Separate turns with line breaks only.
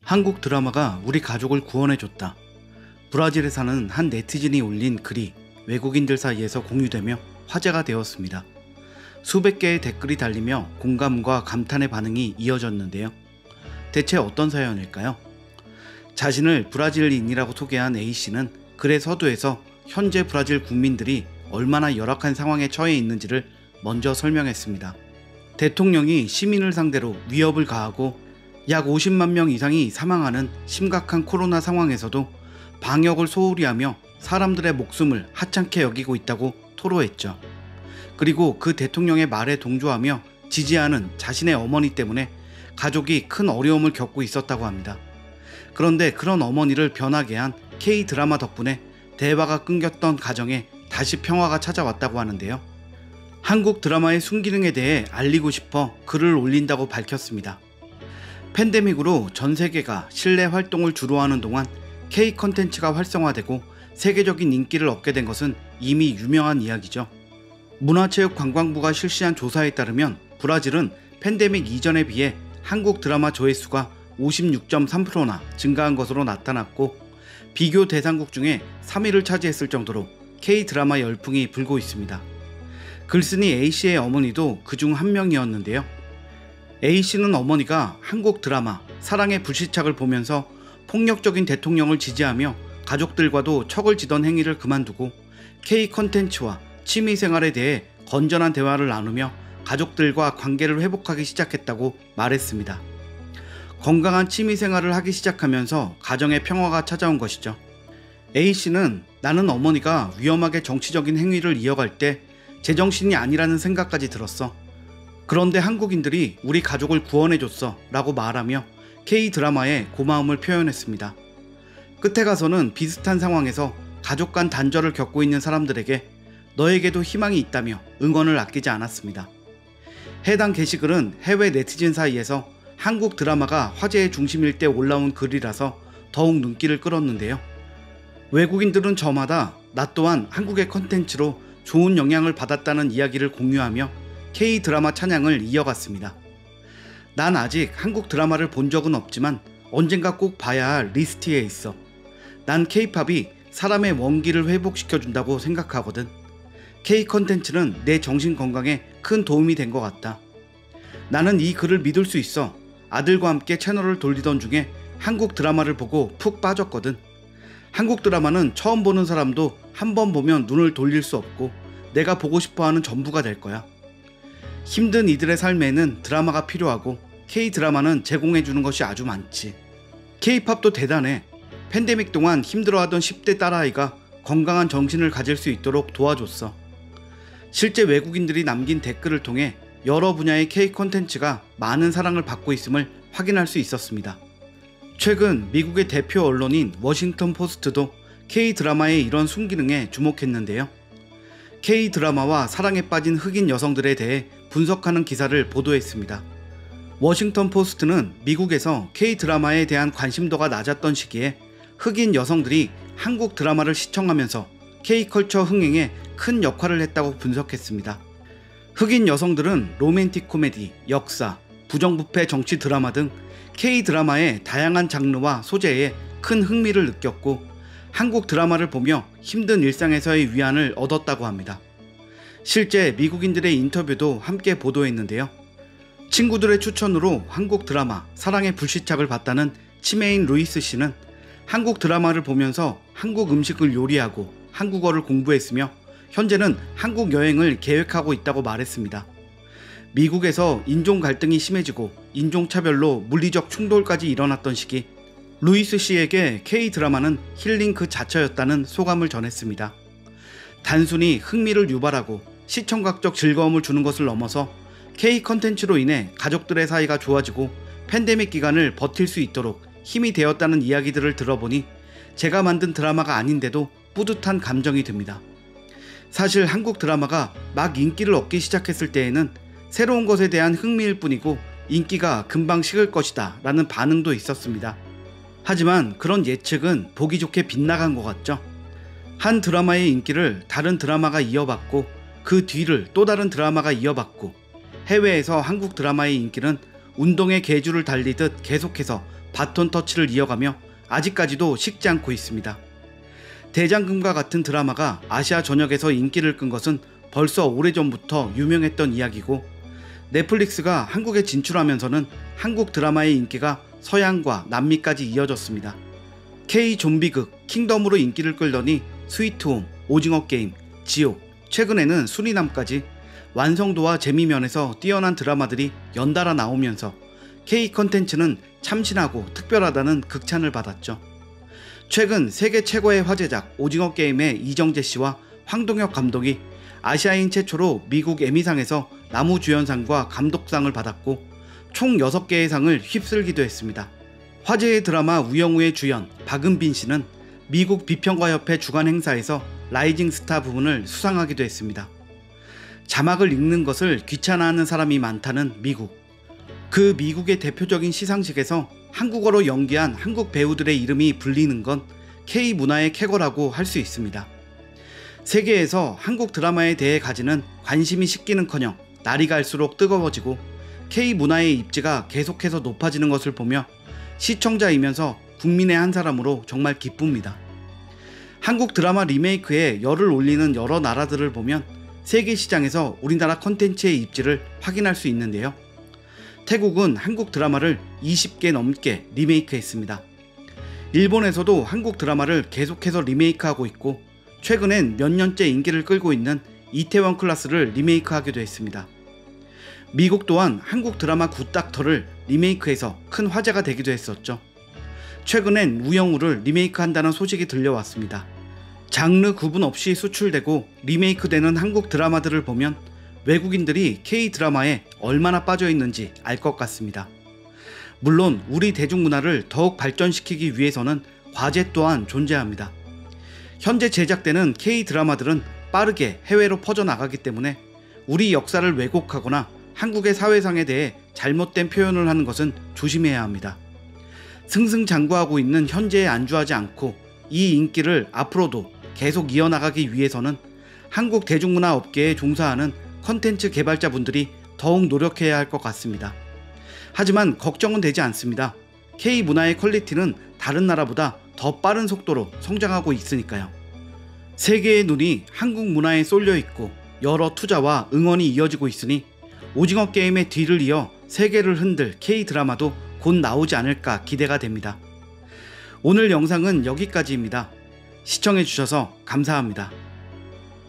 한국 드라마가 우리 가족을 구원해줬다. 브라질에 사는 한 네티즌이 올린 글이 외국인들 사이에서 공유되며 화제가 되었습니다. 수백 개의 댓글이 달리며 공감과 감탄의 반응이 이어졌는데요. 대체 어떤 사연일까요? 자신을 브라질인이라고 소개한 A씨는 글의 서두에서 현재 브라질 국민들이 얼마나 열악한 상황에 처해 있는지를 먼저 설명했습니다. 대통령이 시민을 상대로 위협을 가하고 약 50만 명 이상이 사망하는 심각한 코로나 상황에서도 방역을 소홀히 하며 사람들의 목숨을 하찮게 여기고 있다고 토로했죠. 그리고 그 대통령의 말에 동조하며 지지하는 자신의 어머니 때문에 가족이 큰 어려움을 겪고 있었다고 합니다. 그런데 그런 어머니를 변하게 한 K-드라마 덕분에 대화가 끊겼던 가정에 다시 평화가 찾아왔다고 하는데요. 한국 드라마의 순기능에 대해 알리고 싶어 글을 올린다고 밝혔습니다. 팬데믹으로 전 세계가 실내 활동을 주로 하는 동안 K 컨텐츠가 활성화되고 세계적인 인기를 얻게 된 것은 이미 유명한 이야기죠. 문화체육관광부가 실시한 조사에 따르면 브라질은 팬데믹 이전에 비해 한국 드라마 조회수가 56.3%나 증가한 것으로 나타났고 비교 대상국 중에 3위를 차지했을 정도로 K-드라마 열풍이 불고 있습니다. 글쓴이 A씨의 어머니도 그중 한 명이었는데요. A씨는 어머니가 한국 드라마 사랑의 불시착을 보면서 폭력적인 대통령을 지지하며 가족들과도 척을 지던 행위를 그만두고 K 컨텐츠와 취미생활에 대해 건전한 대화를 나누며 가족들과 관계를 회복하기 시작했다고 말했습니다. 건강한 취미생활을 하기 시작하면서 가정의 평화가 찾아온 것이죠. A씨는 나는 어머니가 위험하게 정치적인 행위를 이어갈 때 제정신이 아니라는 생각까지 들었어. 그런데 한국인들이 우리 가족을 구원해줬어 라고 말하며 K-드라마에 고마움을 표현했습니다. 끝에 가서는 비슷한 상황에서 가족 간 단절을 겪고 있는 사람들에게 너에게도 희망이 있다며 응원을 아끼지 않았습니다. 해당 게시글은 해외 네티즌 사이에서 한국 드라마가 화제의 중심일 때 올라온 글이라서 더욱 눈길을 끌었는데요. 외국인들은 저마다 나 또한 한국의 컨텐츠로 좋은 영향을 받았다는 이야기를 공유하며 K-드라마 찬양을 이어갔습니다. 난 아직 한국 드라마를 본 적은 없지만 언젠가 꼭 봐야 할 리스트에 있어. 난 K-팝이 사람의 원기를 회복시켜준다고 생각하거든. K-컨텐츠는 내 정신 건강에 큰 도움이 된 것 같다. 나는 이 글을 믿을 수 있어. 아들과 함께 채널을 돌리던 중에 한국 드라마를 보고 푹 빠졌거든. 한국 드라마는 처음 보는 사람도 한 번 보면 눈을 돌릴 수 없고 내가 보고 싶어하는 전부가 될 거야. 힘든 이들의 삶에는 드라마가 필요하고 K-드라마는 제공해주는 것이 아주 많지. K-팝도 대단해. 팬데믹 동안 힘들어하던 10대 딸아이가 건강한 정신을 가질 수 있도록 도와줬어. 실제 외국인들이 남긴 댓글을 통해 여러 분야의 K-콘텐츠가 많은 사랑을 받고 있음을 확인할 수 있었습니다. 최근 미국의 대표 언론인 워싱턴 포스트도 K-드라마의 이런 순기능에 주목했는데요. K-드라마와 사랑에 빠진 흑인 여성들에 대해 분석하는 기사를 보도했습니다. 워싱턴 포스트는 미국에서 K-드라마에 대한 관심도가 낮았던 시기에 흑인 여성들이 한국 드라마를 시청하면서 K-컬처 흥행에 큰 역할을 했다고 분석했습니다. 흑인 여성들은 로맨틱 코미디, 역사, 부정부패 정치 드라마 등 K-드라마의 다양한 장르와 소재에 큰 흥미를 느꼈고 한국 드라마를 보며 힘든 일상에서의 위안을 얻었다고 합니다. 실제 미국인들의 인터뷰도 함께 보도했는데요. 친구들의 추천으로 한국 드라마 사랑의 불시착을 봤다는 치매인 루이스 씨는 한국 드라마를 보면서 한국 음식을 요리하고 한국어를 공부했으며 현재는 한국 여행을 계획하고 있다고 말했습니다. 미국에서 인종 갈등이 심해지고 인종차별로 물리적 충돌까지 일어났던 시기 루이스 씨에게 K-드라마는 힐링 그 자체였다는 소감을 전했습니다. 단순히 흥미를 유발하고 시청각적 즐거움을 주는 것을 넘어서 K-컨텐츠로 인해 가족들의 사이가 좋아지고 팬데믹 기간을 버틸 수 있도록 힘이 되었다는 이야기들을 들어보니 제가 만든 드라마가 아닌데도 뿌듯한 감정이 듭니다. 사실 한국 드라마가 막 인기를 얻기 시작했을 때에는 새로운 것에 대한 흥미일 뿐이고 인기가 금방 식을 것이다 라는 반응도 있었습니다. 하지만 그런 예측은 보기 좋게 빗나간 것 같죠. 한 드라마의 인기를 다른 드라마가 이어받고 그 뒤를 또 다른 드라마가 이어받고 해외에서 한국 드라마의 인기는 운동의 계주를 달리듯 계속해서 바톤 터치를 이어가며 아직까지도 식지 않고 있습니다. 대장금과 같은 드라마가 아시아 전역에서 인기를 끈 것은 벌써 오래전부터 유명했던 이야기고, 넷플릭스가 한국에 진출하면서는 한국 드라마의 인기가 서양과 남미까지 이어졌습니다. K 좀비극 킹덤으로 인기를 끌더니 스위트홈, 오징어 게임, 지옥, 최근에는 수리남까지 완성도와 재미 면에서 뛰어난 드라마들이 연달아 나오면서 K 컨텐츠는 참신하고 특별하다는 극찬을 받았죠. 최근 세계 최고의 화제작 오징어 게임의 이정재 씨와 황동혁 감독이 아시아인 최초로 미국 에미상에서 나무주연상과 감독상을 받았고 총 6개의 상을 휩쓸기도 했습니다. 화제의 드라마 우영우의 주연 박은빈 씨는 미국 비평가협회 주간 행사에서 라이징 스타 부문을 수상하기도 했습니다. 자막을 읽는 것을 귀찮아하는 사람이 많다는 미국. 그 미국의 대표적인 시상식에서 한국어로 연기한 한국 배우들의 이름이 불리는 건 K 문화의 쾌거라고 할 수 있습니다. 세계에서 한국 드라마에 대해 가지는 관심이 식기는커녕 날이 갈수록 뜨거워지고 K 문화의 입지가 계속해서 높아지는 것을 보며 시청자이면서 국민의 한 사람으로 정말 기쁩니다. 한국 드라마 리메이크에 열을 올리는 여러 나라들을 보면 세계 시장에서 우리나라 컨텐츠의 입지를 확인할 수 있는데요. 태국은 한국 드라마를 20개 넘게 리메이크했습니다. 일본에서도 한국 드라마를 계속해서 리메이크하고 있고, 최근엔 몇 년째 인기를 끌고 있는 이태원 클라스를 리메이크하기도 했습니다. 미국 또한 한국 드라마 굿닥터를 리메이크해서 큰 화제가 되기도 했었죠. 최근엔 우영우를 리메이크한다는 소식이 들려왔습니다. 장르 구분 없이 수출되고 리메이크되는 한국 드라마들을 보면 외국인들이 K-드라마에 얼마나 빠져있는지 알 것 같습니다. 물론 우리 대중문화를 더욱 발전시키기 위해서는 과제 또한 존재합니다. 현재 제작되는 K-드라마들은 빠르게 해외로 퍼져나가기 때문에 우리 역사를 왜곡하거나 한국의 사회상에 대해 잘못된 표현을 하는 것은 조심해야 합니다. 승승장구하고 있는 현재에 안주하지 않고 이 인기를 앞으로도 계속 이어나가기 위해서는 한국 대중문화 업계에 종사하는 컨텐츠 개발자분들이 더욱 노력해야 할 것 같습니다. 하지만 걱정은 되지 않습니다. K-문화의 퀄리티는 다른 나라보다 더 빠른 속도로 성장하고 있으니까요. 세계의 눈이 한국 문화에 쏠려 있고 여러 투자와 응원이 이어지고 있으니 오징어 게임의 뒤를 이어 세계를 흔들 K-드라마도 곧 나오지 않을까 기대가 됩니다. 오늘 영상은 여기까지입니다. 시청해주셔서 감사합니다.